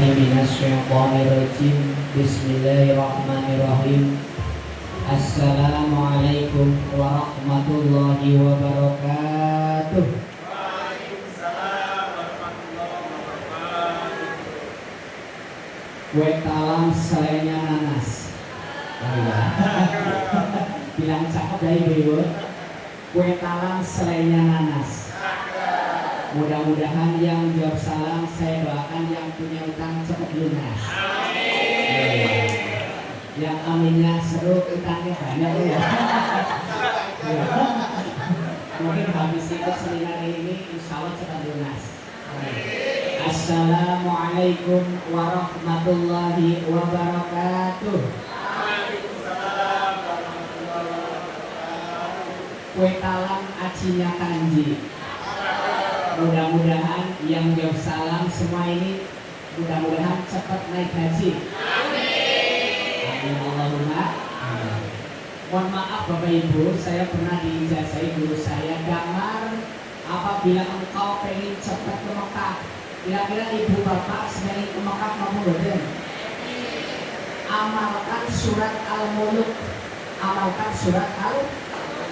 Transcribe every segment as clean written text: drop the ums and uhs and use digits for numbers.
Minasyaitonirrajim. Bismillahirrahmanirrahim. Assalamualaikum warahmatullahi wabarakatuh. Waalaikumsalam warahmatullahi wabarakatuh. Kue talam selainya nanas. Bilang cakep dari ibu. Kue talam selainya nanas. Mudah-mudahan yang jawab salam saya doakan yang punya utang cepat lunas. Amin. Yang aminnya seru, utangnya banyak ya. Mungkin habis ikut seminar ini insya Allah cepat lunas. Amin. Assalamualaikum warahmatullahi wabarakatuh. Waalaikumsalam warahmatullahi wabarakatuh. Kue talam acinya kanji. Mudah-mudahan yang jawab salam semua ini mudah-mudahan cepat naik haji. Amin. Amin Allahumma. Amin. Mohon maaf Bapak Ibu, saya pernah diijazahi guru saya, Damar, apabila engkau pengen cepat ke Mekah, kira-kira ibu bapak sebelum ke Mekah kamu boten? Amalkan surat Al-Muluk. Amalkan surat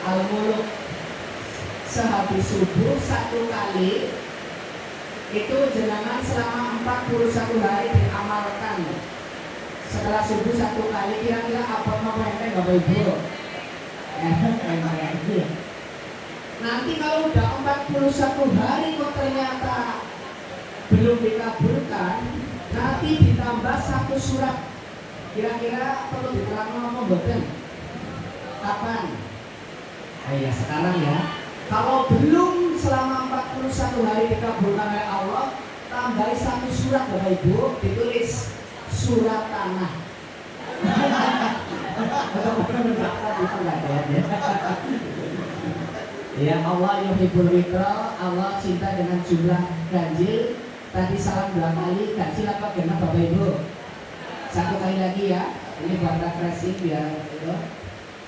Al-Muluk. Sehabis subuh satu kali itu jenengan selama 41 hari diamalkan. Setelah subuh satu kali kira-kira apa mau enteng Bapak Ibu? Nanti kalau udah 41 hari kok ternyata belum dikabulkan, nanti ditambah satu surat. Kira-kira perlu diterang apa mboten? Kapan? Ya sekarang ya. Kalau belum selama 41 hari dikabulkan oleh Allah, tambahi satu surat Bapak Ibu, ditulis surat tanah. Ya Allah yuhibbul witral, Allah cinta dengan jumlah ganjil. Tadi salam 2 kali, ganjil apa genap Bapak Ibu? Satu kali lagi ya, ini buat refreshing biar itu.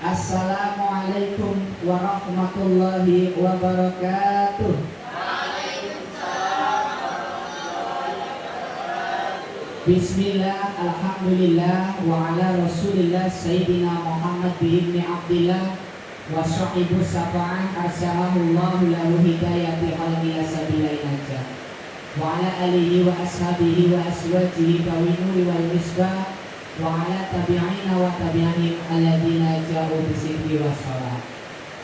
Assalamualaikum warahmatullahi wabarakatuh. Waalaikumsalam warahmatullahi wabarakatuh. Bismillah, alhamdulillah, wa ala rasulillah Sayyidina Muhammad bin Abdillah wa syahibu sab'an arsyamahullahu lahu hidayati khalqila sabila inajah wa ala alihi wa ashabihi wa aswajihi kawinuri wal misbah wa ala tabi'ina wa tabi'ahim alladhina ja'u bisikri wa sholat.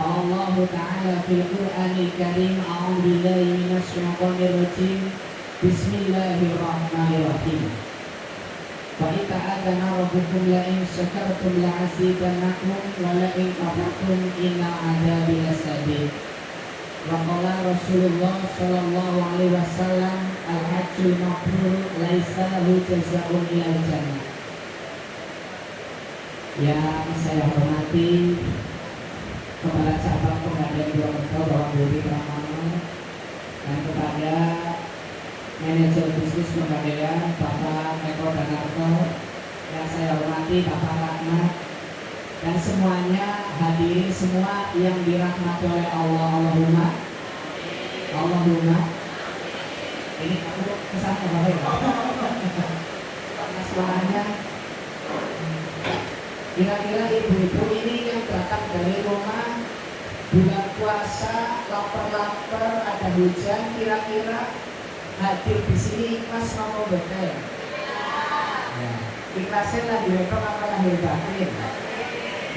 Allah Ta'ala fil Qur'anil Karim, a'udhu billahi minasyaitonir rajim. Bismillahirrahmanirrahim. Wa ita'adana rabbukum la in syakartum la azidannakum wa la in kafartum inna adabi lasadid. Wa qala Rasulullah sallallahu alaihi wasallam, al-hajjul mabrur laisa lahu jazaa'un ilal jannah. Yang saya hormati Kepala Cabang Pegadaian Purwokerto Bapak Budi Pramono, dan kepada Manajer Bisnis Pegadaian Bapak Eko Danarto, yang saya hormati Bapak Rahmat, dan semuanya hadirin semua yang dirahmati oleh Allah. Allahumma. Ini aku kesana Bapak ya. Karena suaranya. Kira-kira ibu-ibu ini yang datang dari rumah bulan puasa, lapar-lapar, ada hujan, kira-kira hadir di sini ikhlas mau betul? Ya. Ikhlasnya lahir batin apa lahir batin?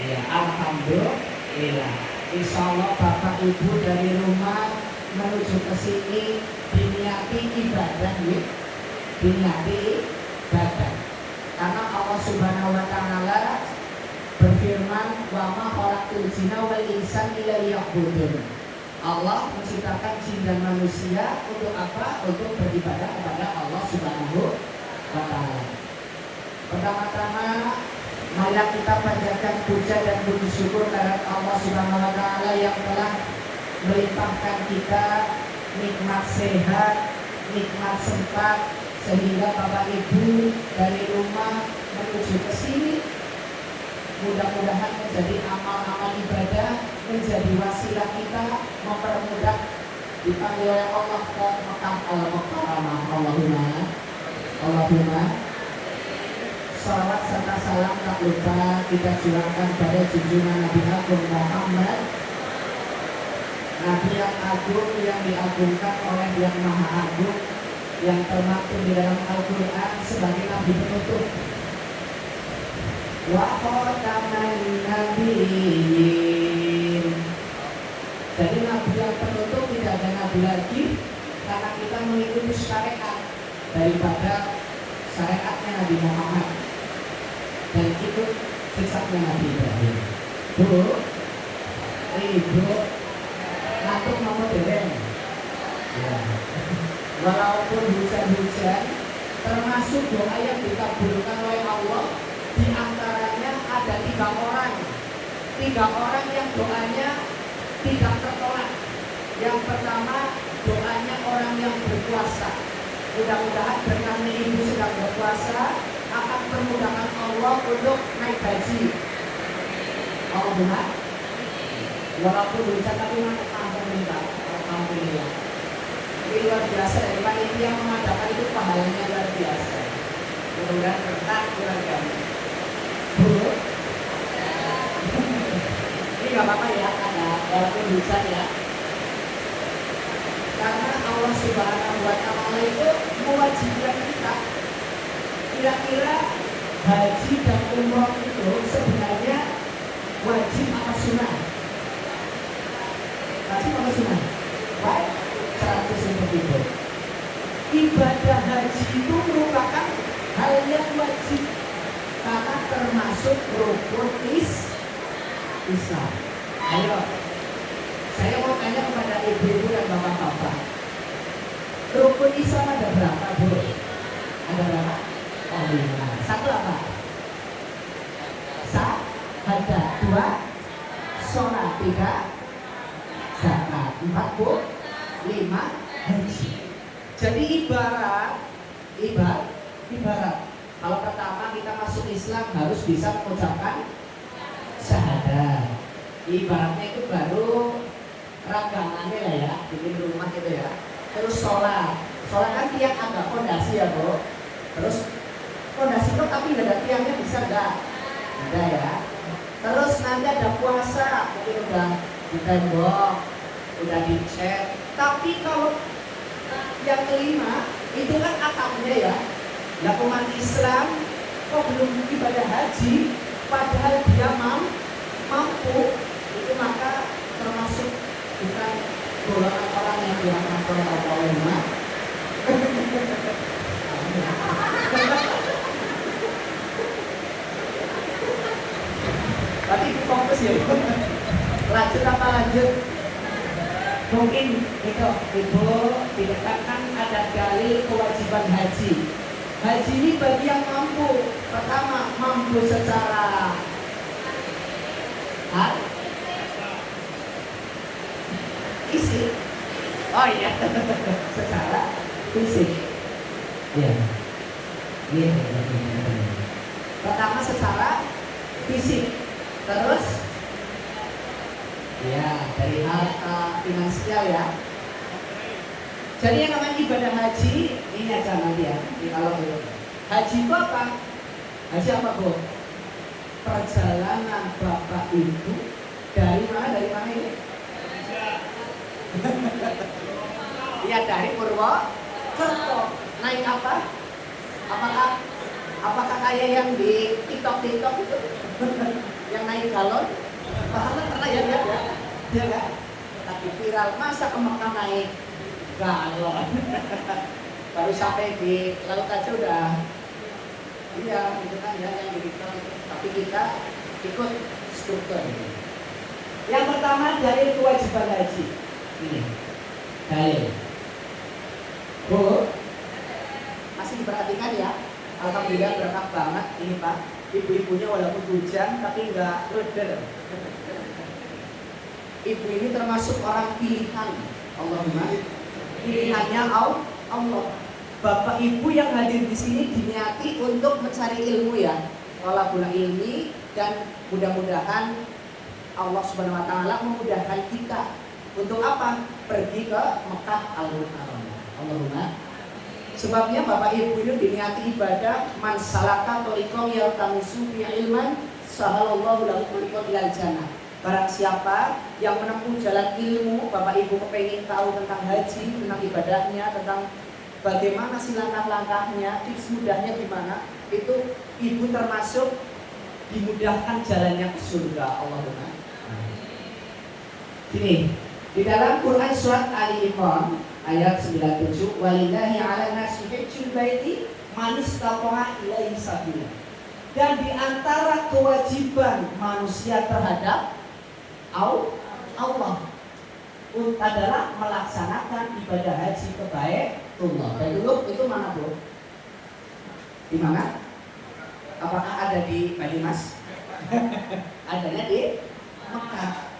Ya, alhamdulillah. Insya Allah bapak ibu dari rumah menuju ke sini diniati ibadah, diniati ibadah. Karena Allah Subhanahu Wa Taala berfirman, wa ma khalaqtul jinna wal insa illa liya'budun. Allah menciptakan jin dan manusia untuk apa? Untuk beribadah kepada Allah Subhanahu wa Ta'ala. Pertama-tama marilah kita panjatkan puja dan puji syukur kepada Allah Subhanahu wa Ta'ala yang telah melimpahkan kita nikmat sehat, nikmat sempat, sehingga Bapak Ibu dari rumah menuju ke sini mudah-mudahan menjadi amal-amal ibadah, menjadi wasilah kita mempermudah dipanggil oleh Allah ke Mekah al-Mukarramah. Allahumma Allahumma salawat serta salam tak lupa kita curahkan pada junjungan Nabi Agung Muhammad, Nabi yang agung, yang diagungkan oleh yang maha agung, yang termaktub di dalam Al-Quran sebagai Nabi penutup. Wa khataman nabiyyin. Jadi Nabi yang penutup, tidak ada Nabi lagi, karena kita mengikuti syariat daripada syariatnya Nabi Muhammad dan ikut jejaknya Nabi Ibrahim. Bu, ibu, ngatuk nomor dereng. Ya. Walaupun hujan-hujan, termasuk doa yang dikabulkan oleh Allah, di antaranya ada 3 orang. 3 orang yang doanya tidak tertolak. Yang pertama, doanya orang yang berpuasa. Mudah-mudahan berkah ibu sedang berpuasa akan permudahan Allah untuk naik haji. Allahumma. Walaupun hujan tapi mantap minta. Alhamdulillah. Ini luar biasa dari panitia mengadakan itu, pahalanya luar biasa. Mudah-mudahan berkah keluarga. Bu, ini nggak apa-apa ya, karena walaupun hujan ya. Karena Allah Subhanahu wa Ta'ala itu mewajibkan kita. Kira-kira haji dan umroh itu sebenarnya wajib apa sunnah? Wajib apa sunnah? Baik, 100 seperti itu. Ibadah haji itu merupakan hal yang wajib karena termasuk rukun Islam. Ayo, saya mau tanya kepada ibu-ibu dan bapak-bapak, rukun Islam ada berapa, Bu? Ada berapa? Oh, 5. 1 apa? Syahadat. 2 sholat. 3 zakat. 4 Bu? 5 haji. Jadi ibarat kalau pertama kita masuk Islam harus bisa mengucapkan syahadat. Ibaratnya itu baru ragangannya lah ya, bikin rumah gitu ya. Terus sholat kan tiang agak fondasi ya, Bu. Terus fondasi itu tapi nggak ada tiangnya, bisa nggak? Ada ya. Terus nanti ada puasa, mungkin udah ditembok, udah dicek. Tapi kalau yang kelima itu kan atapnya ya. Nah, umat Islam kok belum ibadah haji, padahal dia mampu, itu maka termasuk bukan golongan orang yang dirahmati oleh Allah. Tapi fokus ya, lanjut apa lanjut? Mungkin itu ibu dikatakan ada dalil kewajiban haji. Haji ini bagi yang mampu. Pertama, mampu secara fisik. Oh iya, secara fisik. Ya. Iya. Pertama secara fisik. Terus ya, dari harta finansial ya. Jadi yang namanya ibadah haji, ini aja nanti ya, kalau dulu. Haji itu apa? Haji apa, Bu? Perjalanan Bapak Ibu dari mana ini? Iya, dari Purwokerto. Naik apa? Apakah kayak yang di TikTok itu? Yang naik galon? Pahala pernah ya, dia kan? Tapi viral, masa ke Mekah naik galon? Baru sampai di laut aja udah, iya gitu kan ya, yang di TikTok itu. Tapi kita ikut struktur ini. Yang pertama dari kewajiban haji ini, dalil. Bu, masih diperhatikan ya. Alhamdulillah berkah banget ini Pak. Ibu-ibunya walaupun hujan tapi enggak ruder. Ibu ini termasuk orang pilihan Allahumma. Pilihannya Allah. Bapak Ibu yang hadir di sini diniati untuk mencari ilmu ya. Thalabul ilmi, dan mudah-mudahan Allah Subhanahu wa taala memudahkan kita untuk apa? Pergi ke Mekah Al-Mukarramah. Allahumma. Sebabnya Bapak Ibu ini diniati ibadah man salaka thoriqan yaltamisu fi ilman sahalallahu lahu thoriqan ilal jannah. Barang siapa yang menempuh jalan ilmu, Bapak Ibu kepengen tahu tentang haji, tentang ibadahnya, tentang bagaimana sih langkah-langkahnya, tips mudahnya gimana, itu Ibu termasuk dimudahkan jalannya ke surga. Allahumma. Gini, di dalam Quran surat Ali Imran ayat 97, walillahi 'ala nasi hajjul baiti man istata'a ilaihi sabila. Dan di antara kewajiban manusia terhadap Allah adalah melaksanakan ibadah haji ke Baitullah. Baitullah itu mana, Bu? Di mana? Apakah ada di Banyumas? Adanya di Mekah.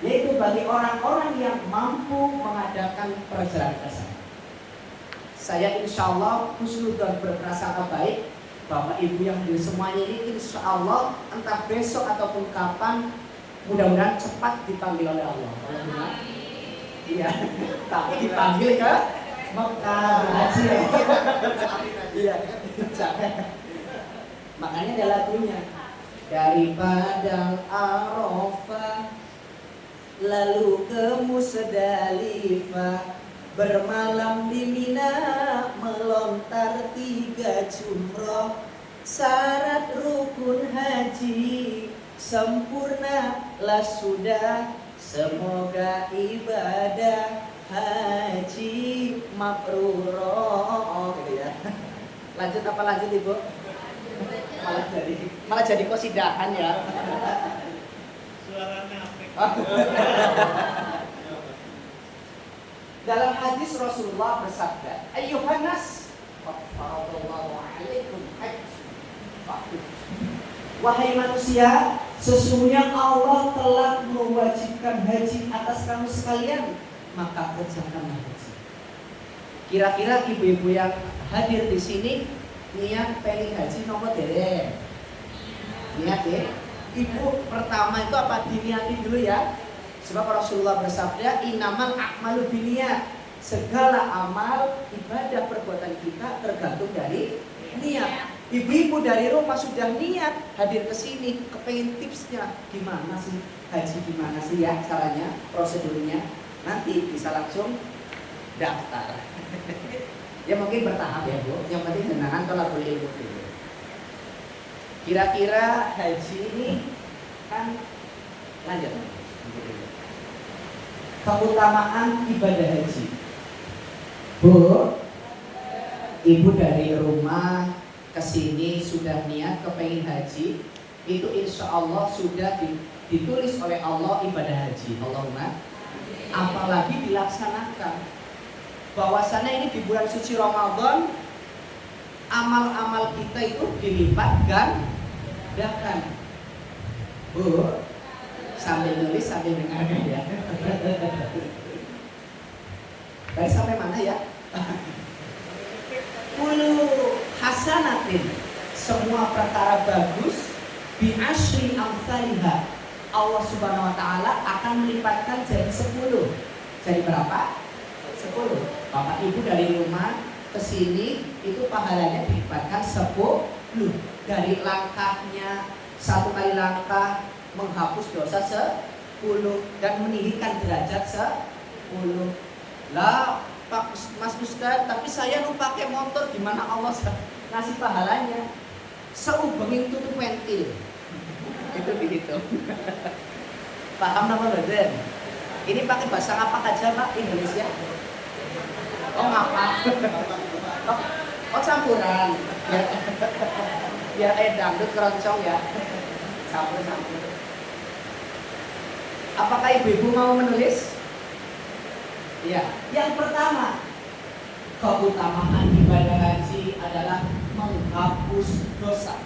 Yaitu bagi orang-orang yang mampu mengadakan perjalanan ke sana. Saya insya Allah husnudzon berprasangka baik, Bapak Ibu yang hadir semuanya ini insya Allah entah besok ataupun kapan, mudah-mudahan cepat dipanggil oleh Allah. Iya, tapi dipanggil ke Mekah haji. Iya, makanya ada lagunya, dari Padang Arafah lalu ke Musdalifah, bermalam di Mina, melontar 3 jumroh, syarat rukun haji sempurna lah sudah, semoga ibadah haji mabrurah. Gitu ya. Lanjut apa lanjut Ibu? Malah jadi kosidahan ya. Suaranya Dalam hadis Rasulullah bersabda, ayyuhan nas, faradallahu alaikum hajj. Wahai manusia, sesungguhnya Allah telah mewajibkan haji atas kamu sekalian, maka kerjakanlah haji. Kira-kira ibu-ibu yang hadir di sini niat pengen haji nomor dereng? Niat ya? Ibu pertama itu apa diniati dulu ya. Sebab Rasulullah bersabda, innamal a'malu binniyat. Segala amal ibadah perbuatan kita tergantung dari niat. Ibu-ibu dari rumah sudah niat hadir ke sini, kepengen tipsnya gimana sih haji, gimana sih ya caranya, prosedurnya, nanti bisa langsung daftar. Ya mungkin bertahap ya Bu. Yang penting jenengan tolakul ilmu dulu. Kira-kira haji ini kan lanjut. Keutamaan ibadah haji. Bu, ibu dari rumah kesini sudah niat kepengen haji, itu insya Allah sudah ditulis oleh Allah ibadah haji. Allahumma. Apalagi dilaksanakan. Bahwasannya ini di bulan suci Ramadan, amal-amal kita itu dilipat gandakan. Bu, sambil nulis sambil dengarkan ya. Baik, sampai mana ya? Kullu hasanatin, semua perkara bagus, bi asyri amsalha, Allah Subhanahu wa taala akan melipatkan jadi 10. Jadi berapa? 10. Bapak Ibu dari rumah ke sini itu pahalanya dilipatkan 10. Dari langkahnya, 1 kali langkah menghapus dosa 10 dan meninggikan derajat 10. Lah Pak Mas Ustaz, tapi saya lupa pakai motor, gimana Allah ngasih pahalanya? Seubengin tutup wentil. Itu begitu. Paham nama badan? Ini pakai bahasa apa aja Pak Indonesia? Oh ngapa? Oh campuran. Biar dangdut keroncong ya. Campur-campur. Apakah ibu-ibu mau menulis? Ya, yang pertama, keutamaan ibadah haji adalah menghapus dosa.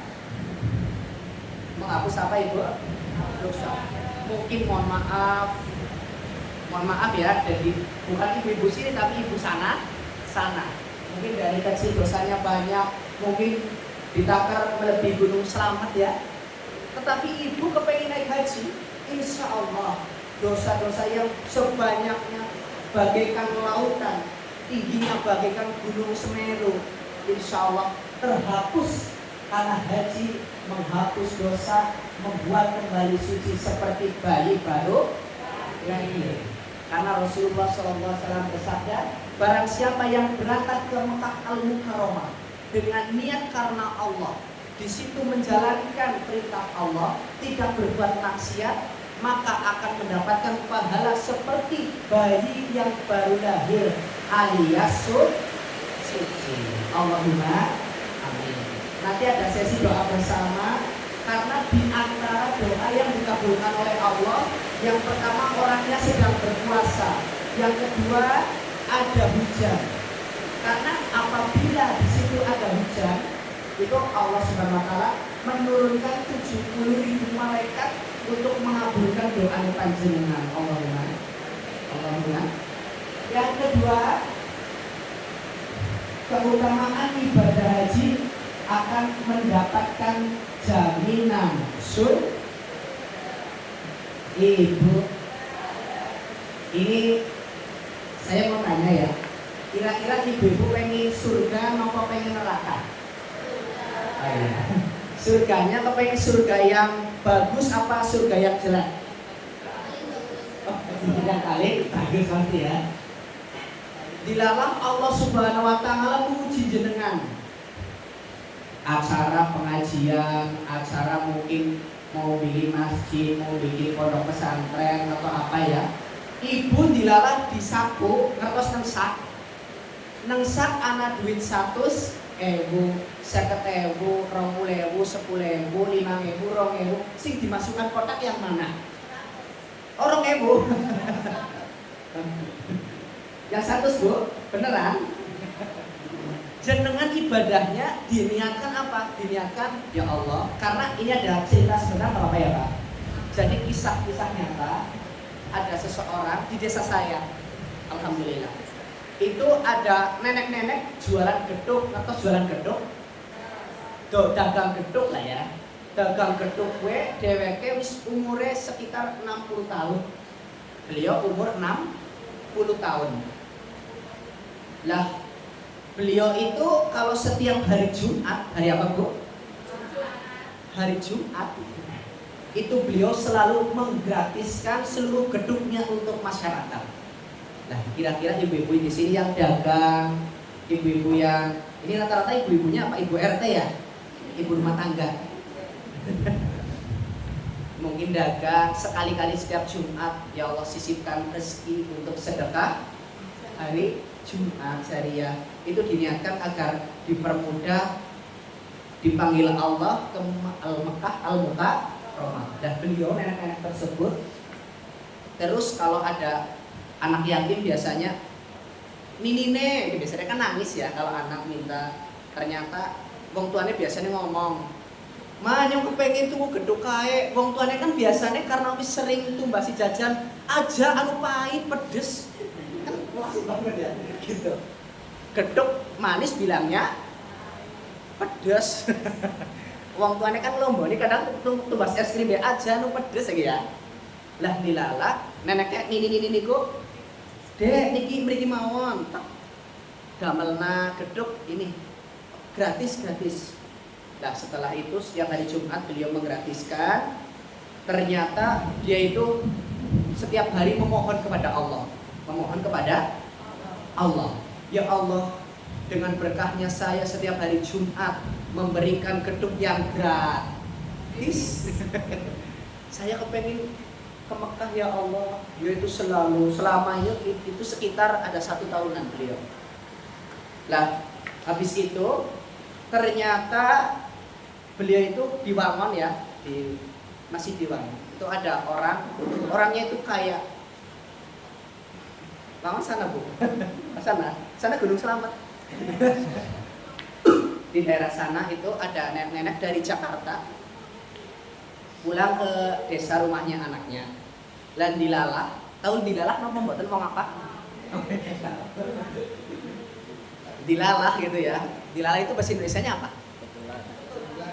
Menghapus apa Ibu? Dosa. Mungkin mohon maaf ya, jadi bukan ibu-ibu sini tapi ibu sana. Mungkin dari kecil dosanya banyak, mungkin ditakar melebihi gunung Selamat ya. Tetapi ibu kepengen naik haji, insya Allah dosa-dosa yang sebanyaknya bagaikan lautan tingginya bagaikan gunung Semeru, insya Allah terhapus karena haji menghapus dosa, membuat kembali suci seperti bayi baru lahir. Karena Rasulullah SAW bersabda, barang siapa yang berangkat ke Mekah Al-Mukarramah dengan niat karena Allah, di situ menjalankan perintah Allah, tidak berbuat maksiat, maka akan mendapatkan pahala seperti bayi yang baru lahir alias suci. Allahumma amin. Nanti ada sesi doa bersama, karena di antara doa yang dikabulkan oleh Allah, yang pertama orangnya sedang berpuasa, yang kedua ada hujan. Karena apabila di situ ada hujan, itu Allah Subhanahu wa taala menurunkan 70.000 malaikat untuk mengabulkan doa panjenengan. Allahumma. Yang kedua, keutamaan ibadah haji akan mendapatkan jaminan surga. Ibu, ini saya mau tanya ya, kira-kira ibu pengen surga atau pengen neraka? Surganya atau pengen surga yang bagus apa surga yang jelek? Oh, yang paling bagus pasti ya. Dilalah Allah Subhanahu wa taala menguji jenengan. Acara pengajian, acara mungkin mau bikin masjid, mau bikin pondok pesantren atau apa ya. Ibu dilalah disaku ngertos nengsak anak duit 100.000, 50.000, 20.000, 10.000, 5.000, 2.000, sing dimasukkan kotak yang mana? Orang 1.000. Yang 100 Bu, beneran? Jenengan ibadahnya diniatkan apa? Diniatkan ya Allah, karena ini ada cerita sebenarnya apa ya Pak? Jadi kisah nyata, ada seseorang di desa saya, alhamdulillah. Itu ada nenek-nenek jualan gedung atau jualan gedung, dagang gedung lah ya. Dagang gedung kue, dheweke wis umure sekitar 60 tahun. Beliau umur 60 tahun. Lah, beliau itu kalau setiap hari Jumat, hari apa Bu? Hari Jumat, itu beliau selalu menggratiskan seluruh gedungnya untuk masyarakat. Nah, kira-kira ibu-ibu di sini yang dagang, ibu-ibu yang ini rata-rata ibu-ibunya apa? Ibu RT ya? Ibu rumah tangga. Mungkin dagang sekali-kali setiap Jumat, ya Allah sisipkan rezeki untuk sedekah hari Jumat syariah. Itu diniatkan agar dipermudah dipanggil Allah ke Al-Mekah Al-Mukarramah. Dan beliau nenek-nenek tersebut, terus kalau ada anak yatim biasanya ninine, biasanya kan nangis ya kalau anak minta. Ternyata wong tuane biasanya ngomong, "Ma, yang kepengen tuku gedung kae." Wong tuane kan biasanya karena wis sering tumbasi jajan aja anu pahit pedes. Kan klasik banget ya gitu. Gedung manis bilangnya pedes. Wong tuane kan lombone kadang tumbas es krim ya aja anu pedes ya. Lah dilala neneknya nini niku, "Dek, niki mriki mawon." Damelna gedung ini gratis. Nah, setelah itu setiap hari Jumat beliau menggratiskan. Ternyata dia itu setiap hari memohon kepada Allah. Ya Allah, dengan berkahnya saya setiap hari Jumat memberikan gedung yang gratis. Saya kepengen ke Mekah ya Allah. Yaitu selamanya itu sekitar ada 1 tahunan beliau. Lah, habis itu ternyata beliau itu di Wangon ya, masih di Wangon. Itu ada orangnya itu kayak Wangon sana Bu, sana Gunung Selamat. Di daerah sana itu ada nenek-nenek dari Jakarta pulang ke desa rumahnya anaknya. Lan dilalah, tahun dilalah napa mboten wong apa? Dilalah gitu ya. Dilalah itu bahasa Indonesianya apa?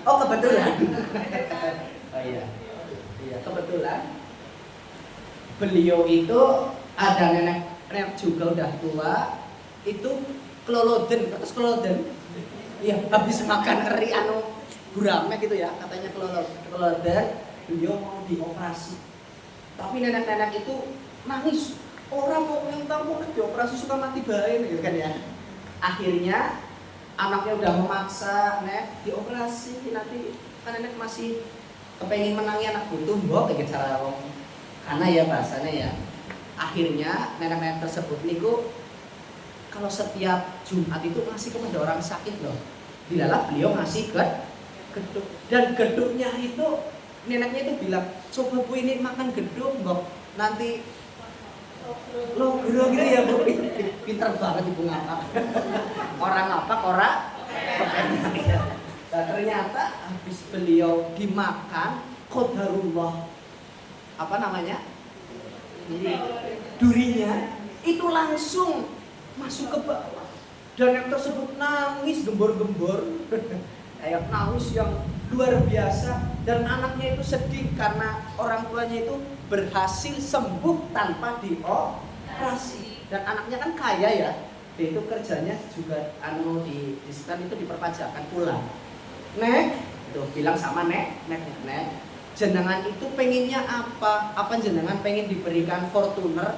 Oh, kebetulan. Oh iya. Iya, kebetulan. Beliau itu ada nenek juga udah tua. itu keloloden, terus keloloden. Iya, habis makan eri gurame gitu ya, katanya keloloden, beliau mau dioperasi. Tapi nenek-nenek itu nangis, orang mau minta mau dioperasi suka mati bae gitu kan ya. Akhirnya anaknya udah memaksa, nek dioperasi nanti kan nenek masih kepengen menangi anak butuh, mbok kayak cara wong karena ya bahasanya ya. Akhirnya nenek-nenek tersebut niku kalau setiap Jumat itu ngasih kepada orang sakit loh. Dilalah beliau ngasih ke gedung, dan gedungnya itu neneknya itu bilang, coba Bu ini makan gedung mbok, nanti logro gitu ya Bu. Pinter banget ibu ngapak. Orang ngapak orang kepengen. Nah, ternyata habis beliau dimakan qadarullah, apa namanya, jadi durinya itu langsung masuk ke bawah, dan yang tersebut nangis gembor-gembor. Kayak nangis yang luar biasa, dan anaknya itu sedih karena orang tuanya itu berhasil sembuh tanpa dioperasi, dan anaknya kan kaya ya, dia itu kerjanya juga di stan itu diperpajakan pulang. Nek, tuh bilang sama nek, jenengan itu pengennya apa? Apa jenengan pengen diberikan Fortuner?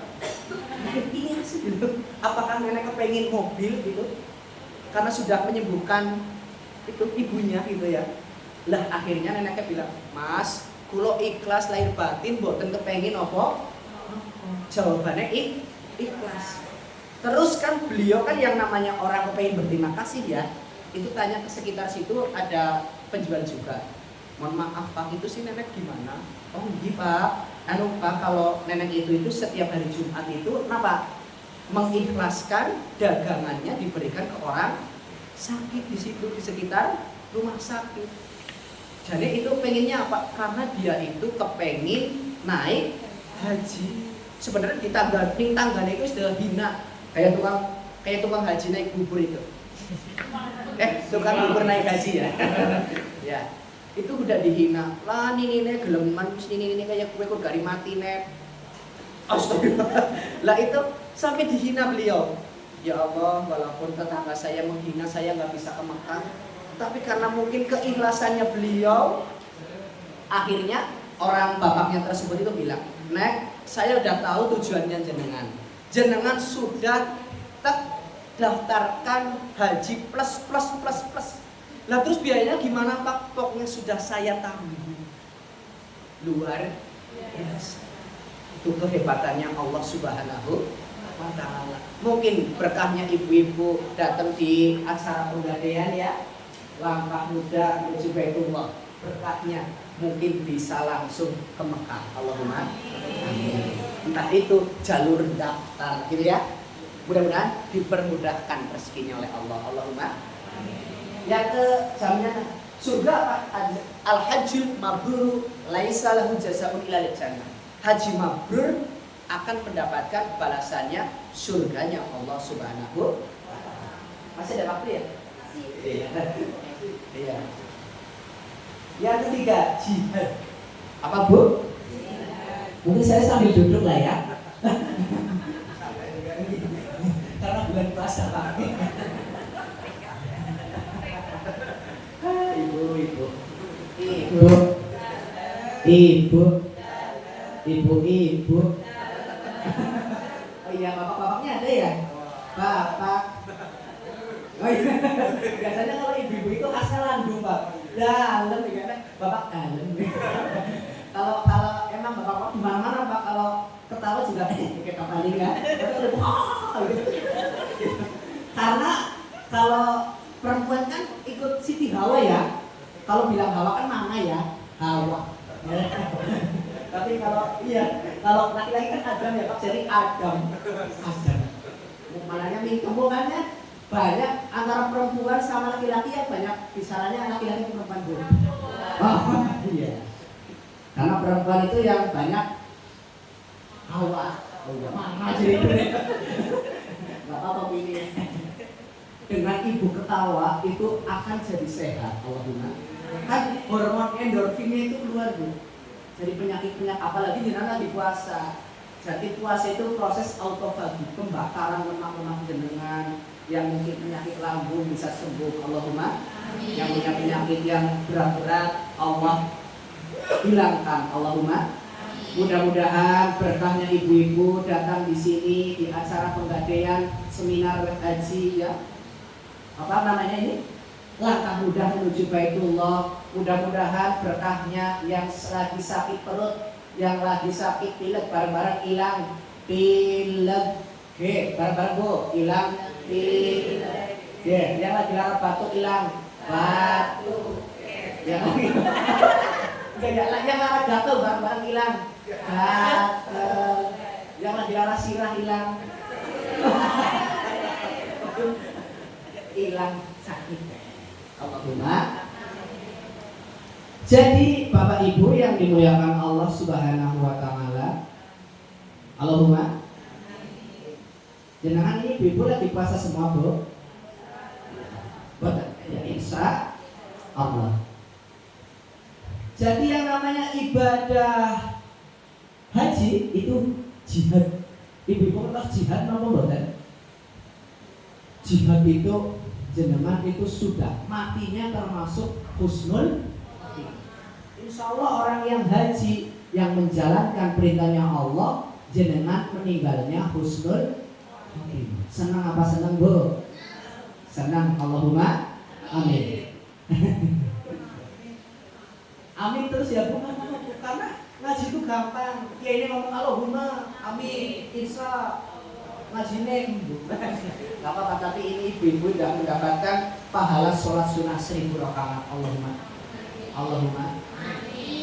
Ini sih gitu. Apakah nenek kepengen mobil gitu? Karena sudah menyembuhkan itu ibunya gitu ya. Lah akhirnya neneknya bilang, Mas, kulo ikhlas lahir batin, mboten kepengin apa? Jawabannya ikhlas. Terus kan beliau kan yang namanya orang kepengen berterima kasih ya, itu tanya ke sekitar situ ada penjual juga. Mohon maaf Pak, itu si nenek gimana? Oh iya Pak, Pak kalau nenek itu setiap hari Jumat itu kenapa? Mengikhlaskan dagangannya diberikan ke orang sakit di situ di sekitar rumah sakit. Jadi itu pengennya apa? Karena dia itu kepengin naik haji. Sebenarnya di tangga itu sudah hina, kayak tukang haji naik bubur itu. Tukang bubur naik haji ya. Ya. Itu udah dihina. Lah ini gelem manus ini kayak kue kok gari mati nek. Astagfirullah. Lah itu sampai dihina beliau. Ya Allah, walaupun tetangga saya menghina saya nggak bisa ke Mekah, tapi karena mungkin keikhlasannya beliau, akhirnya orang bapaknya tersebut itu bilang, Nek, saya udah tahu tujuannya jenengan. Jenengan sudah daftarkan haji plus. Lah terus biayanya gimana Pak? Pokoknya sudah saya tanggung. Luar biasa. Itu kehebatannya Allah Subhanahu wa ta'ala. Mungkin berkahnya ibu-ibu datang di acara penggadaian ya, langkah muda menuju Baitullah, berkahnya mungkin bisa langsung ke Mekah. Allahumma amin. Entah itu jalur daftar gitu ya, mudah-mudahan dipermudahkan rezekinya oleh Allah. Allahumma amin. Yang ke jaminan surga apa? Al-hajjul mabrur laisa lahu jazaa'un illa jannah. Haji mabrur akan mendapatkan balasannya surganya Allah Subhanahu wa ta'ala. Masih ada waktu ya? Iya. Yang ketiga, jihad. Apa Bu? Mungkin saya sambil duduk lah ya. Karena bulan puasa Pak. Ibu. Oh iya, bapak-bapaknya ada ya? Bapak. Oh iya. Biasanya kalau ibu-ibu itu khasnya landung Pak. Dalam ya, bapak dalam. Kalau emang bapak di mana-mana Pak, kalau ketawa juga kayak kepala ya. Karena kalau perempuan kan ikut Siti Hawa ya. Kalau bilang Hawa kan mana ya? Hawa. Tapi kalau laki-laki kan Adam ya Pak, jadi Adam. Makanya hubungannya banyak antara perempuan sama laki-laki ya, banyak kisarannya laki-laki perempuan Bu. Oh iya. Karena perempuan itu yang banyak Hawa. Oh iya, mana jadi ini? Gak apa-apa pilih. Dengan ibu ketawa itu akan jadi sehat. Allahumma. Kan hormon endorfinnya itu keluar Bu. Jadi penyakit apalagi jenengan lagi puasa. Jadi puasa itu proses autofagi, pembakaran lemak-lemak jenengan yang mungkin penyakit lambung bisa sembuh, Allahumma. Yang punya penyakit yang berat-berat, Allah hilangkan, Allahumma. Mudah-mudahan berkahnya ibu-ibu datang di sini di acara penggadaian seminar haji ya. Apa namanya ini? Langkah mudah menuju Baitullah. Mudah-mudahan berkahnya yang lagi sakit perut, yang lagi sakit pilek bareng-bareng hilang. Pilek. Bareng-bareng Bu, hilang pilek. Yang lagi lara batuk hilang. Batuk. Yang lara gatel bareng-bareng hilang. Gatel. Yang lagi lara sirah hilang. Hilang sakit. Allahumma. Jadi Bapak Ibu yang dimuliakan Allah Subhanahu wa taala. Allahumma. Jenengan ini ibu lagi puasa semua, Bu? Betul. Ya, insya Allah. Jadi yang namanya ibadah haji itu jihad. Ibu-ibu ngertos jihad napa mboten? Jihad itu jenengan itu sudah matinya termasuk husnul. Insya Allah orang yang haji yang menjalankan perintahnya Allah jenengan meninggalnya husnul. Senang apa senang Bu? Senang, Allahumma amin. Amin terus ya Bu, karena ngaji itu gampang. Ya ini ngomong Allahumma amin, insya ngaji Bu. Gak apa-apa, tapi ini ibu-ibu tidak mendapatkan pahala sholat sunnah 1000 rakaat. Allahumma.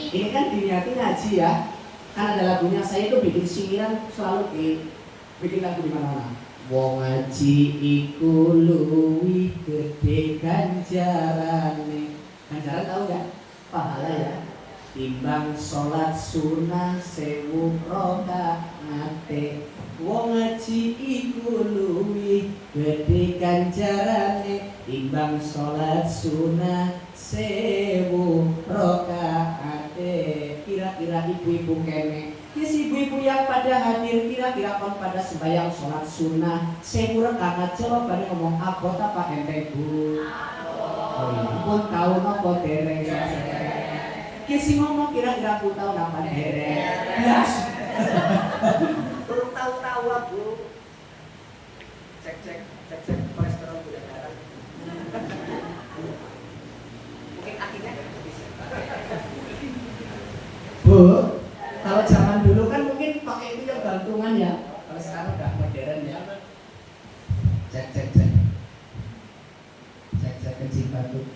Ini kan diniati ngaji ya. Kan ada lagunya, saya itu bikin singiran selalu bikin lagu di mana-mana. Wong ngaji iku luwih gede ganjarane. Ganjaran tahu gak? Pahala ya. Timbang sholat sunnah 1000 rakaat. Wong ngaji iku luwih gede ganjarane. Timbang sholat sunnah 1000 rakaat. Kira-kira ibu-ibu kene, si ibu-ibu yang pada hadir kira-kira kon pada sembahyang sholat sunnah 1000 rakaat jawabannya ngomong abot apa ente Bu? Oh ibu pun tahu nopo dereng kisi ngomong kira-kira pun tahu napa dereng. Yes. Belum tahu-tahu Bu. Cek kolesterol gula darah. Mungkin akhirnya Bu, kalau zaman dulu kan mungkin pakai itu yang gantungan ya. Kalau sekarang udah modern ya. Cek kencing batu.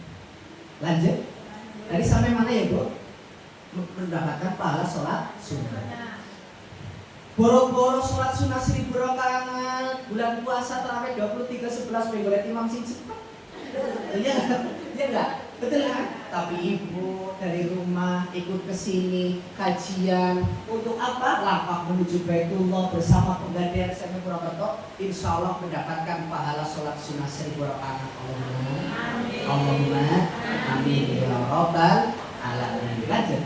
Lanjut. Tadi sampai mana ya Bu? Mendapatkan pahala sholat sunnah. Boro-boro sholat sunnah 1000 rakaat. Bulan puasa terawih 23/11 mingguan imam sing cepet. Iya enggak? Betul kan? Tapi ibu dari rumah ikut ke sini kajian untuk apa? Langkah menuju Baitullah bersama penggadaian Semi Purwokerto, insya Allah mendapatkan pahala sholat sunnah 1000 rakaat. Allahumma amin ya rabbal alamin. Lanjut.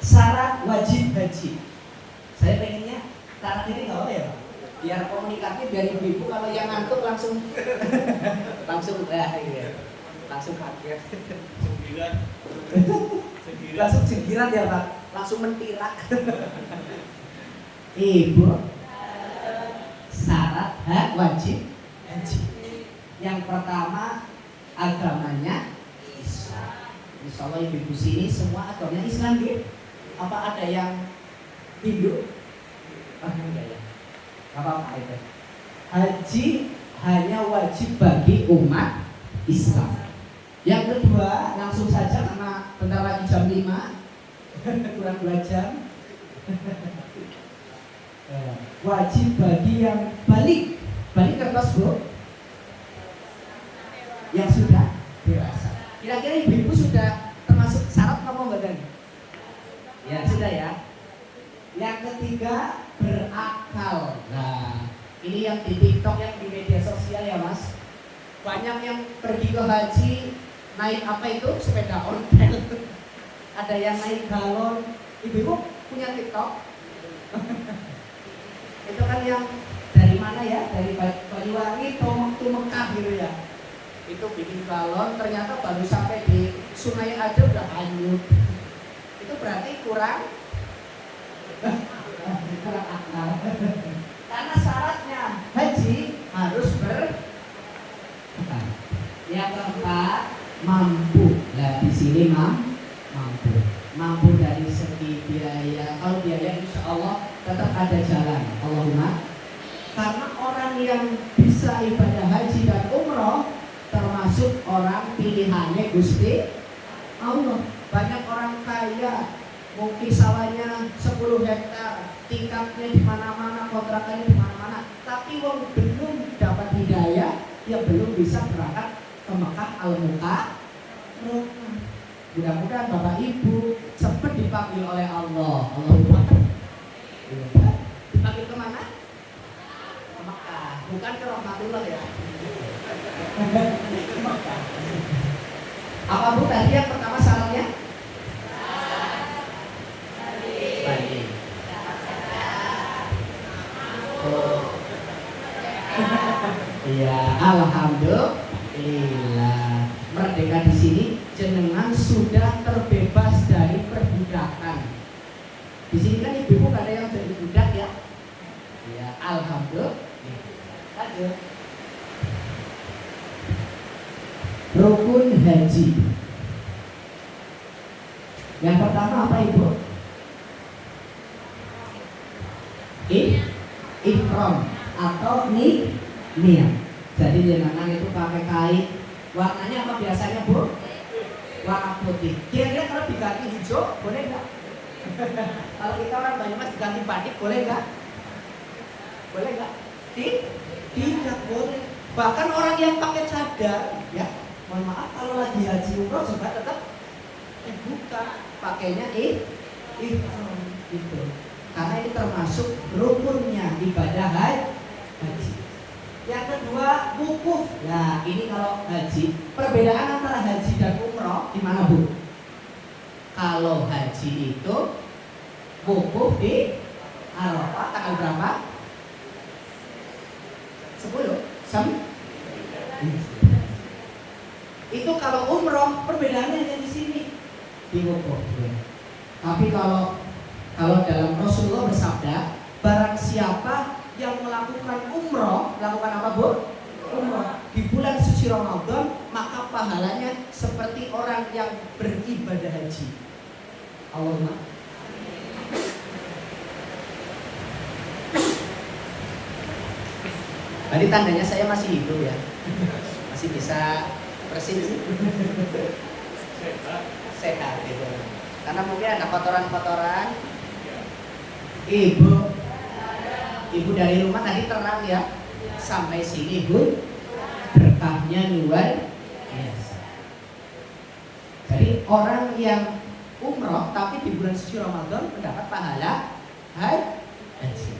Syarat wajib haji. Saya pengennya syarat ini nggak apa ya, Pak? Biar komunikatif, biar ibu-ibu kalau yang ngantuk langsung gitu ya. Langsung kaget. Langsung jenggiran ya Pak. Langsung mentirak. Ibu. Syarat wajib haji. Yang pertama agamanya Islam. Insya Allah ibu sini semua agamanya Islam gitu. Apa ada yang Hindu? Enggak ya. Apa itu? Haji hanya wajib bagi umat Islam. Yang kedua, langsung saja karena bentar lagi jam 5 kurang 2 jam. Wajib bagi yang balik kertas Bu, yang sudah dewasa. Kira-kira ibu-ibu sudah termasuk syarat apa badan? Ya sudah ya. Yang ketiga, berakal. Nah, ini yang di TikTok, yang di media sosial ya Mas. Banyak yang pergi ke haji naik apa itu? Sepeda ontel. Ada yang naik galon. Ibu-ibu punya TikTok? Itu kan yang dari mana ya? Dari Banyuwangi ke Mekah gitu ya. Itu bikin balon, ternyata baru sampai di sungai aja udah hanyut. Itu berarti kurang akal. Karena syaratnya haji harus yang keempat mampu. Nah di sini mampu dari segi biaya. Kalau biaya insya Allah tetap ada jalan. Allahumma. Karena orang yang bisa ibadah haji dan umroh termasuk orang pilihannya Gusti Allah. Banyak orang kaya, mungkin sawahnya 10 hektar, tingkatnya di mana-mana, kontrakannya di mana-mana, tapi wong belum dapat hidayah, dia belum bisa berangkat ke Mekah Al-Mukarramah. Mudah-mudahan Bapak Ibu cepat dipanggil oleh Allah. Allahumma. Dipanggil ke mana? Ke Mekah, bukan ke Rahmatullah ya. Apa Bu tadi yang pertama syaratnya? Baik. Oh. Iya, alhamdulillah. Merdeka di sini jenengan sudah terbebas dari perbudakan. Di sini kan ibu gak ada yang jadi budak ya. Iya, alhamdulillah. Lanjut. Rukun haji. Yang pertama apa Ibu? Ihram atau niat. Jadi jenengan itu pakai kain. Warnanya apa biasanya Bu? Warna putih. Kira-kira kalau diganti hijau boleh nggak? Kalau kita orang Banyumas diganti batik boleh nggak? Boleh nggak? Tidak boleh. Bahkan orang yang pakai cadar, ya, mohon maaf kalau lagi haji umroh juga tetap buka pakainya ihram gitu. Karena ini termasuk rukunnya ibadah haji. Yang kedua, wukuf. Nah, ini kalau haji, perbedaan antara haji dan umroh di mana Bu? Kalau haji itu wukuf di Arafah tanggal berapa? 10. Itu kalau umroh perbedaannya hanya di sini di wukuf. Tapi kalau dalam Rasulullah bersabda, barang siapa yang melakukan umroh, melakukan apa Bu? Umroh di bulan suci Ramadan, maka pahalanya seperti orang yang beribadah haji. Allahumma. Tadi tandanya saya masih hidup ya, masih bisa persis sehat gitu. Karena mungkin ada kotoran-kotoran. Ibu dari rumah tadi terang ya, sampai sini Bu, berkahnya luar biasa. Jadi orang yang umroh tapi di bulan suci Ramadan mendapat pahala haji.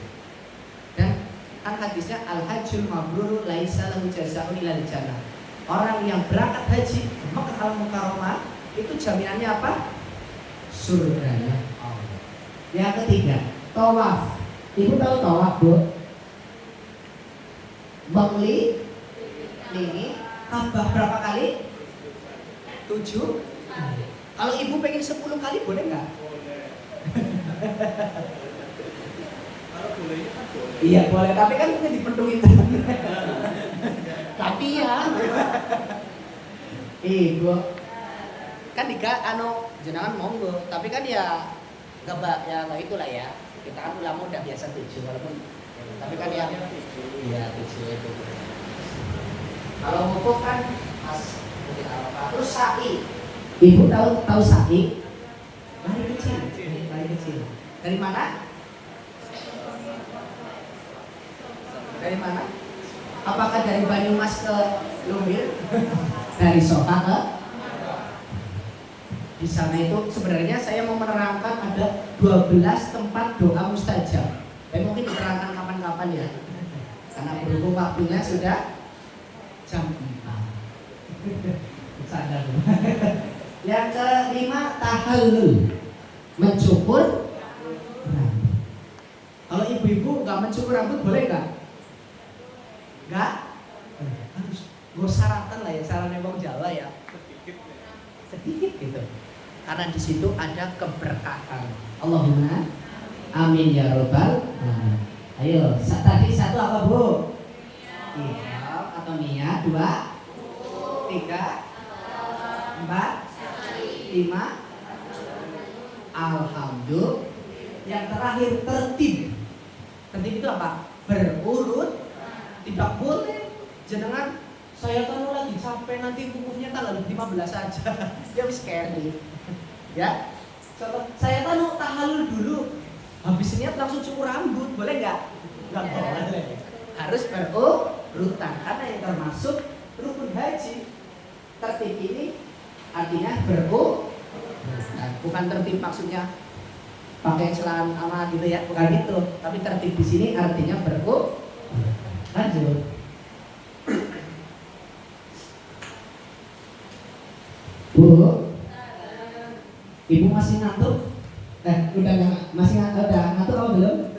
Dan kan hadisnya al-hajjul mabrur laisa lahu jazaa'un illal jannah. Orang yang berangkat haji ke Mekah Al-Mukarramah itu jaminannya apa? Surganya Allah. Yang ketiga, tawaf. Ibu tahu tawaf Bu? Mengelilingi Ka'bah berapa kali? 7 kali. Kalau ibu pengen 10 kali boleh nggak? Kalau bolehnya kan boleh. Iya boleh, tapi kan mungkin dipendungin. Tapi ya, ibu kan jenengan monggo, tapi kan ya nggak itulah ya. Kita kan ulama udah biasa 7 walaupun, tapi kan yang iya 7 itu. Kalau wukuf kan pas mungkin apa? Terus sa'i. Ibu tahu sa'i? Lari kecil. Dari mana? Dari mana? Apakah dari Banyumas ke Lumbir? Dari Soka ke? Di sana itu sebenarnya saya mau menerangkan ada 12 tempat doa mustajab. Mungkin diterangkan kapan-kapan ya. Karena berhubung waktunya sudah jam 4. Sadar. Yang kelima, tahallul, mencukur rambut. Kalau ibu-ibu nggak mencukur rambut boleh nggak? Nggak? Harus. Gue syaratan lah ya, sarannya Bang Jawa ya. Sedikit gitu. Karena di situ ada keberkahan. Allahumma amin ya robbal alamin. Ayo, tadi satu apa Bu? Iya, atau niat. 2, 3, 4, 5. Alhamdulillah. Yang terakhir tertib. Tertib itu apa? Berurut. Tidak boleh jenengan saya kan lagi capek nanti wukufnya tanggal 15 saja. Ya wis scary. Ya. Saya kan tahalul dulu. Habis niat langsung cukur rambut, boleh nggak? Nggak boleh. Harus berurutan karena yang termasuk rukun haji. Tertib ini artinya berurutan. Bukan tertib maksudnya pakai celana gitu ya, bukan itu. Tapi tertib di sini artinya berurutan. Lanjut. Bu, Ibu masih ngantuk? Masih ngantuk apa belum?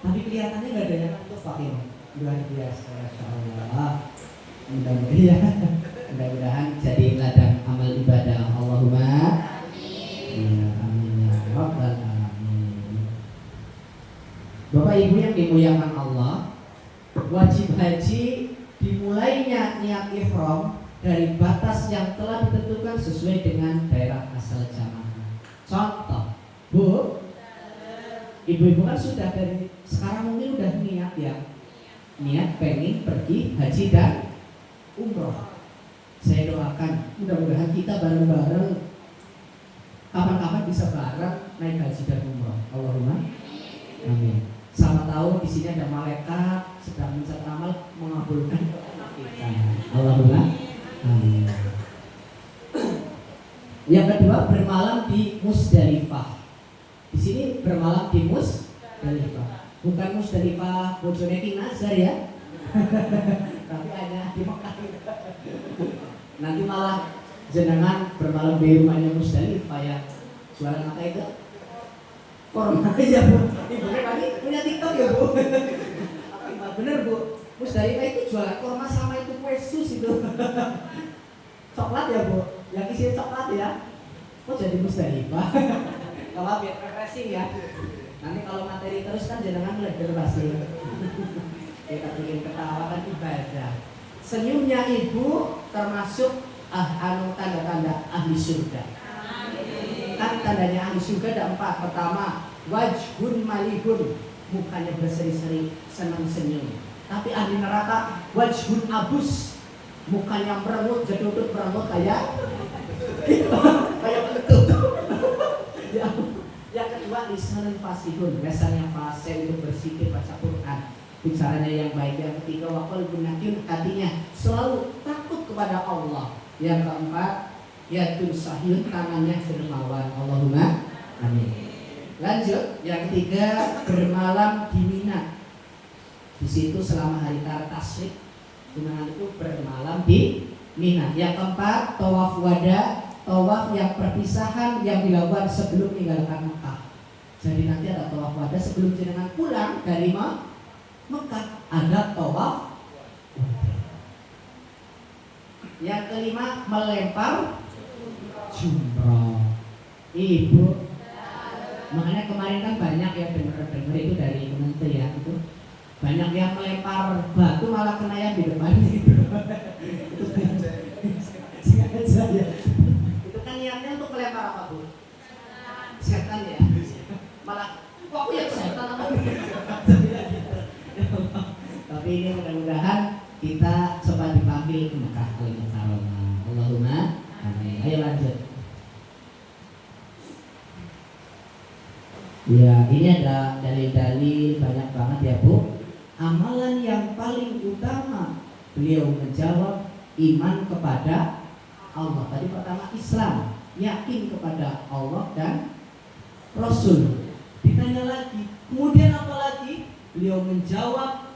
Tapi kelihatannya nggak ada yang ngantuk Pak Im. Luar biasa, Masya Allah. Mudah-mudahan jadi ladang amal ibadah. Allahumma amin. Amin ya rabbal alamin. Bapak Ibu yang dimuliakan Allah, wajib haji dimulainya niat ihram dari batas yang telah ditentukan sesuai dengan daerah asal jamaah. Contoh, Bu, ibu-ibu kan sudah dari sekarang mungkin udah niat ya, niat pengen pergi haji dan umroh. Saya doakan mudah-mudahan kita bareng-bareng kapan-kapan bisa bareng naik haji dan umroh. Allahumma amin. Sama tahu di sini ada malaikat sedang mencatat amal mengabulkan kita. Allahumma amin. Yang kedua, bermalam di Musdalifah. Di sini bermalam di Musdalifah. Bukan Musdalifah bojone King Nazar ya. Tapi hanya di Mekah. Nanti malah jenengan bermalam di rumahnya Musdalifah ya. Jualan apa itu? Korma aja Bu. Ibu tadi punya TikTok ya Bu. Bener Bu. Musdalifah itu jualan korma sama itu kue sus itu. Coklat ya Bu. Yang isinya coklat ya. Kok jadi Musdalifah? Kalau biar refreshing ya. Nanti kalau materi terus kan jenengan leder pasti. Kita bikin ketawa kan ibadah. Senyumnya ibu termasuk tanda-tanda ahli surga. Kan tandanya ahli surga ada 4. Pertama, wajhun malihun, mukanya berseri-seri, senang senyum. Tapi ahli neraka, wajhun abus, mukanya merengut, jedudut merengut kayak betul. Yang kedua, lisanun fasihun, biasanya fasih untuk bersikir baca Quran, bicaranya yang baik. Yang ketiga, waqalbun nakim, hatinya selalu takut kepada Allah. Yang keempat, yadun sahiyun, tangannya dermawan. Allahumma amin. Lanjut, yang ketiga, bermalam di Mina. Di situ selama hari tasyrik, tunangan itu bermalam di Mina. Yang keempat, tawaf wada, tawaf yang perpisahan yang dilakukan sebelum meninggalkan Mekah. Jadi nanti ada tawaf wada sebelum jenengan pulang dari Mekah, ada tawaf. Yang kelima, melempar jumroh. Ibu, makanya kemarin kan banyak ya dengar itu dari menteri ya, itu banyak yang melempar batu malah kena yang di depan gitu. Sengaja ya. Itu kan niatnya untuk melempar apa Bu? Setan ya. Malah kok ya setan apa? Tapi ini mudah-mudahan kita cepat dipanggil ke Mekah Al-Mukarramah. Allahumma amin. Ayo lanjut. Ya, ini ada dalil-dalil banyak banget ya Bu. Amalan yang paling utama beliau menjawab iman kepada Allah. Tadi pertama Islam, yakin kepada Allah dan Rasul. Ditanya lagi, kemudian apa lagi? Beliau menjawab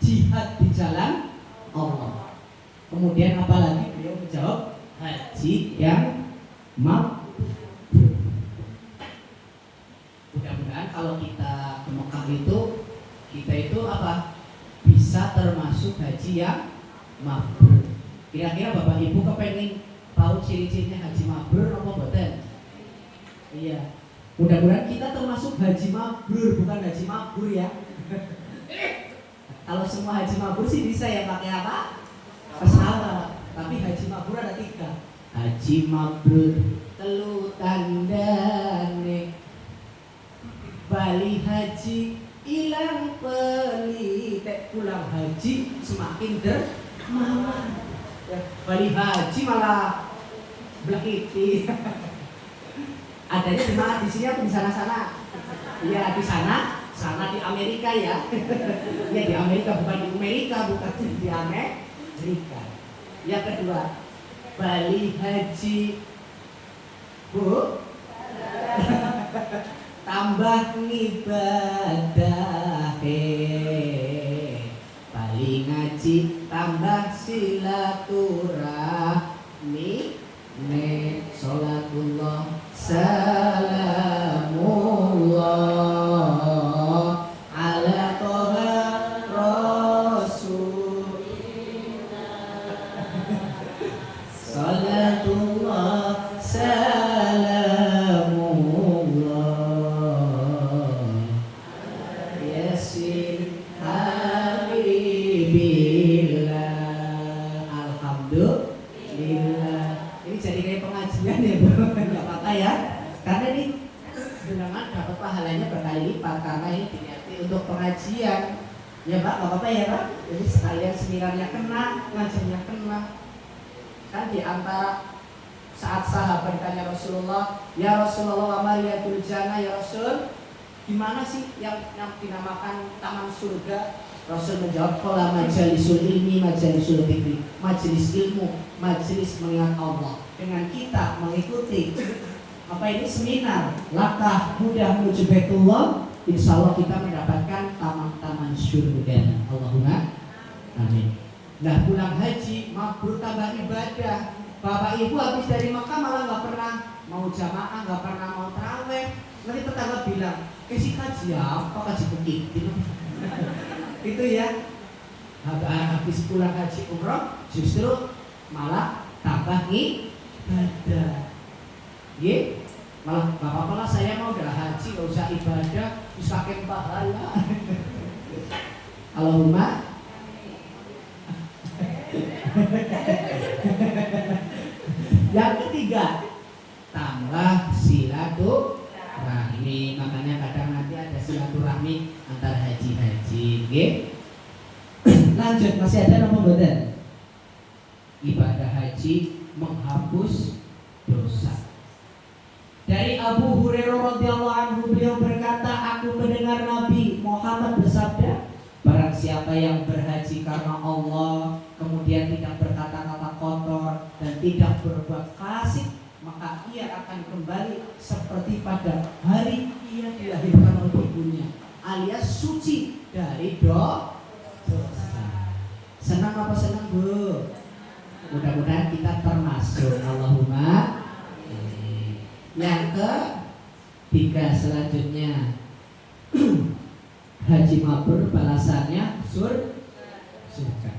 jihad di jalan Allah. Kemudian apa lagi? Beliau menjawab haji yang mabrur. Mudah-mudahan kalau kita ke Mekah itu termasuk haji yang mabrur. Kira-kira Bapak Ibu kepengen tahu ciri-cirinya haji mabrur apa boten? Iya. Mudah-mudahan kita termasuk haji mabrur, bukan haji mabur ya. Kalau semua haji mabrur sih bisa ya pakai apa? Pesawat. Tapi haji mabrur ada 3. Haji mabrur telu tandane, bali haji ilang pelite, pulang haji semakin dermawan. Ya, bali haji malah blekiti. Adanya di mana? Di sini atau di sana-sana? Iya, di sana di Amerika ya. Ya di Amerika, bukan di Amerika, bukan di Amerika. Yang kedua, bali haji Bu tambah ngibadah, bali ngaji tambah silaturahmi, sholatullah salamullah ala toha rasulillah, sholatullah salamullah yasin habibillah. Alhamdulillah. Ini jadi kayak pengajian ya Bu, nggak apa-apa ya. Karena ini dengan dapat pahalanya berkali lipat karena ini diniati untuk pengajian. Ya Pak, nggak apa-apa ya Pak. Jadi sekalian seminarnya kena, ngajinya kena. Kan di antara saat sahabat ditanya Rasulullah, ya Rasulullah wa mariyatul jannah ya Rasul, gimana sih yang dinamakan taman surga? Rasul menjawab, qala majalisul ilmi majalisul dzikri, majelis ilmu, majelis mengingat Allah. Dengan kita mengikuti apa ini seminar langkah mudah menuju Baitullah, insya Allah kita mendapatkan taman-taman surga. Allahumma amin. Nah, pulang haji mabrur tambah ibadah. Bapak Ibu habis dari Mekah malah nggak pernah mau jamaah, nggak pernah mau taraweh. Nanti tetangga bilang, kasih kaji apa, kaji begitu. Itu ya. Habis pulang haji umroh justru malah tambah ibadah. Ye, malah bapak-bapak saya mau udah haji nggak usah ibadah, bisa pakai pahala. Allahumma. Yang ketiga, tambah silaturahmi. Makanya kadang nanti ada silaturahmi antar haji-haji. Lanjut, masih ada nomor boten? Ibadah haji menghapus dosa. Dari Abu Hurairah radhiyallahu anhu, beliau berkata, aku mendengar Nabi Muhammad bersabda, barang siapa yang berhaji karena Allah, kemudian tidak berkata-kata kotor dan tidak berbuat fasik, maka ia akan kembali seperti pada hari ia dilahirkan oleh ibunya, alias suci dari dosa. Senang apa senang Bu? Mudah-mudahan kita termasuk. Allahumma. Yang ketiga selanjutnya, haji mabrur balasannya surga.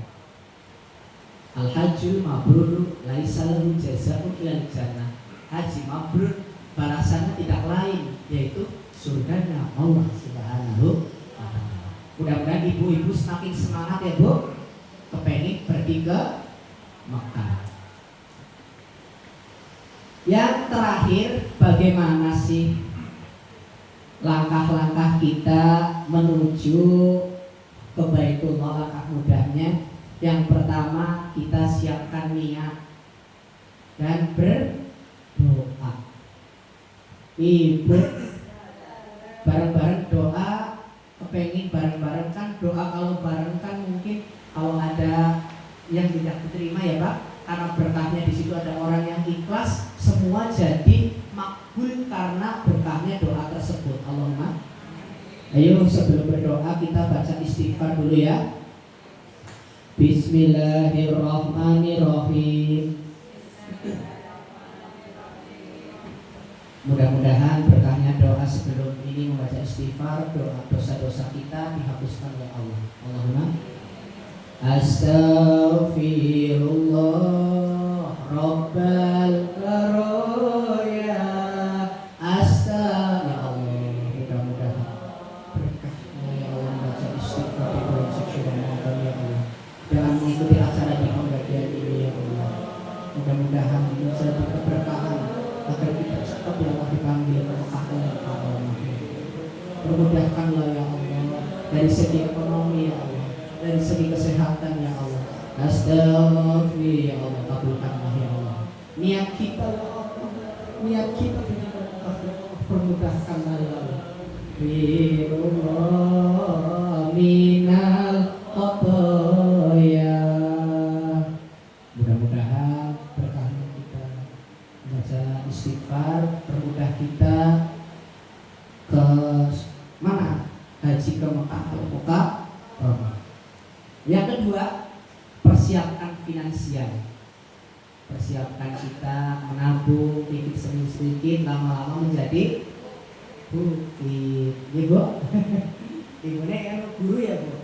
Al-hajjul mabrur laisa lahu jazaa'un illal jannah. Haji mabrur balasannya tidak lain yaitu surganya Allah Subhanahu wa ta'ala. Mudah-mudahan ibu-ibu semakin semangat ya Bu, kepengen pergi ke Mekah. Yang terakhir, bagaimana sih langkah-langkah kita menuju ke Baitullah, langkah mudahnya? Yang pertama, kita siapkan niat dan berdoa. Ibu bareng-bareng doa, kepengen bareng-bareng kan doa. Kalau bareng kan mungkin kalau ada yang tidak diterima ya Pak, karena berkahnya di situ ada orang yang ikhlas, semua jadi makbul karena berkahnya doa tersebut. Allahumma. Ayo sebelum berdoa kita baca istighfar dulu ya. Bismillahirrahmanirrahim. Mudah-mudahan berkahnya doa sebelum ini membaca istighfar, doa dosa-dosa kita dihapuskan oleh Allah. Allahumma. Astaghfirullah Rabbal Baroya. Ya Allah, mudah-mudahan berkahnya ya Allah baca istighfar di bulan suci Ramadan ya Allah. Dengan mengikuti acara di pembagian ini ya Allah, mudah-mudahan menjadi keberkahan agar kita cepat dapat dipanggil ke Mekah yang Allah. Permudahkanlah ya Allah dari segi ekonomi ya Allah, dari segi kesehatan ya Allah. Astagfirullah ya Allah, kabulkanlah ya Allah niat kita ya Allah, niat kita ini permudahkanlah ya Allah. Firullah minal khotoya. Mudah-mudahan berkahnya kita baca istighfar, permudah kita ke mana? Haji ke Mekah atau Mekah. Yang kedua, persiapkan finansial. Persiapkan kita menabung sedikit, lama-lama menjadi bukit. Ya Bu, ibunya kan guru ya Bu.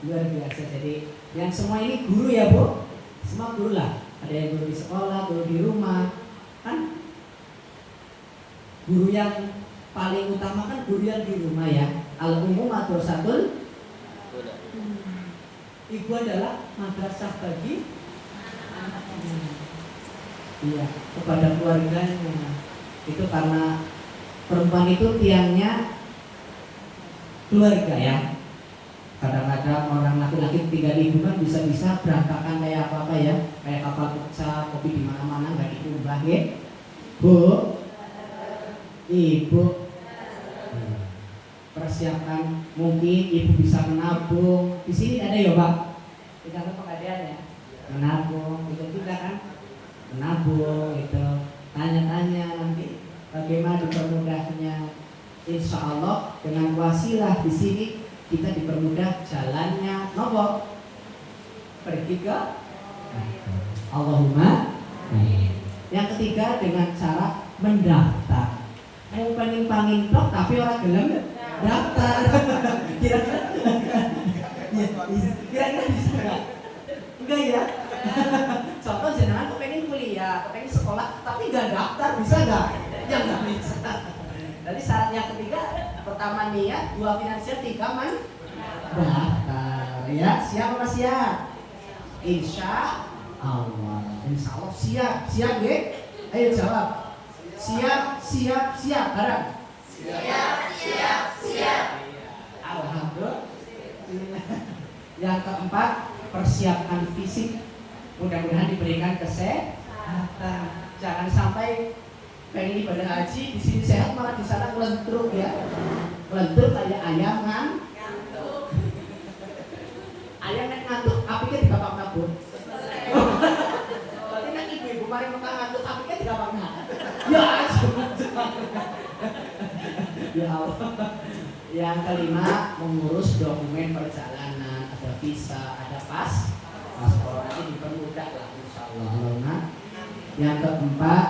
Luar biasa. Jadi yang semua ini guru ya Bu. Semua guru lah. Ada yang guru di sekolah, guru di rumah. Kan guru yang paling utama kan guru yang di rumah ya. Al-umum madrasatul. Ibu adalah madrasah bagi iya, kepada keluarganya. Itu karena perempuan itu tiangnya keluarga ya. Kadang-kadang orang laki-laki tinggal di rumah bisa-bisa berantakan kayak apa ya, kayak kapal pecah, kopi di mana-mana nggak diubah ya. Bu, Ibu, persiapkan mungkin Ibu bisa menabung. Di sini ada ya Pak, di kantor pengadilan ya, menabung itu juga kan, menabung itu. Tanya-tanya nanti bagaimana dipermudahnya. Insya Allah dengan wasilah di sini kita dipermudah jalannya. Nopo pergi ke Allahumma. Yang ketiga dengan cara mendaftar. Mau pengen tok tapi orang gelem daftar. Kira-kira bisa nggak? Enggak ya. Contoh jenengan kepengen kuliah, kepengen sekolah, tapi nggak daftar, bisa nggak? Ya nggak bisa. Jadi syarat yang ketiga, pertama niat, dua finansial, tiga daftar. Ya, siap apa siap? Insya Allah. Insya Allah siap, siap ya? Ayo jawab. Siap, bareng. Siap. Alhamdulillah. Yang keempat, persiapkan fisik. Mudah-mudahan diberikan kesehatan. Jangan sampai pengen ibadah haji di sini sehat malah di sana kelentruk ya. Kelentruk kayak ayam ngantuk. Ayam ngantuk, apiknya di bapak nabung. Berarti kan ibu-ibu mari makan ngantuk, apiknya di bapak nabung. Ya Allah. Yang kelima, mengurus dokumen perjalanan, ada visa, ada paspor, nanti dipermudah lah insyaallah. Yang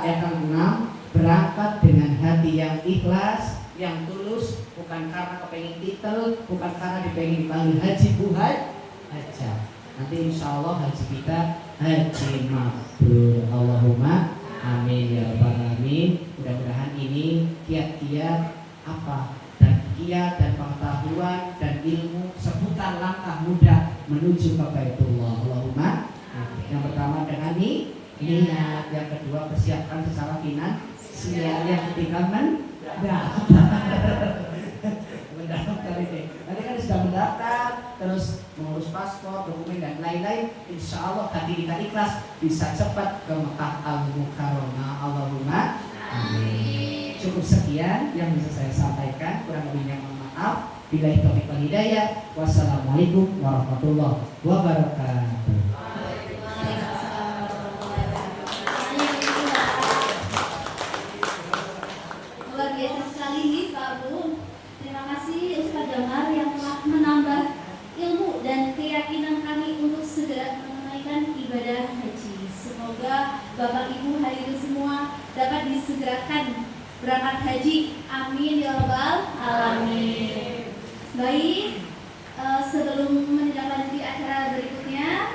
keenam, berangkat dengan hati yang ikhlas, yang tulus, bukan karena kepengen titel, bukan karena dipengen dipanggil haji buhat aja. Nanti insyaallah haji kita haji mabrur. Allahumma amin ya rabbal alamin. Mudah-mudahan ini kiat-kiat apa? Kiat dan pengetahuan dan ilmu seputar langkah mudah menuju ke Baitullah. Allahumma. Yang pertama dengan niat, yang kedua persiapkan secara finansial, yang ketiga mendaftar ini. Nanti kan sudah mendaftar, terus mengurus paspor, dokumen dan lain-lain. Insya Allah hati kita ikhlas bisa cepat ke Mekah Al-Mukarramah. Allahumma amin. Cukup sekian yang bisa saya sampaikan, kurang lebihnya mohon maaf. Billahi taufiq wal hidayah. Wassalamualaikum warahmatullahi wabarakatuh. Luar biasa sekali nih Pak Bu. Terima kasih Ustaz Damar yang telah menambah ilmu dan keyakinan kami untuk segera menunaikan ibadah haji. Semoga Bapak Ibu hadirin semua dapat disegerakan berangkat haji. Amin ya rabbal alamin. Baik, sebelum menindaklanjuti acara berikutnya,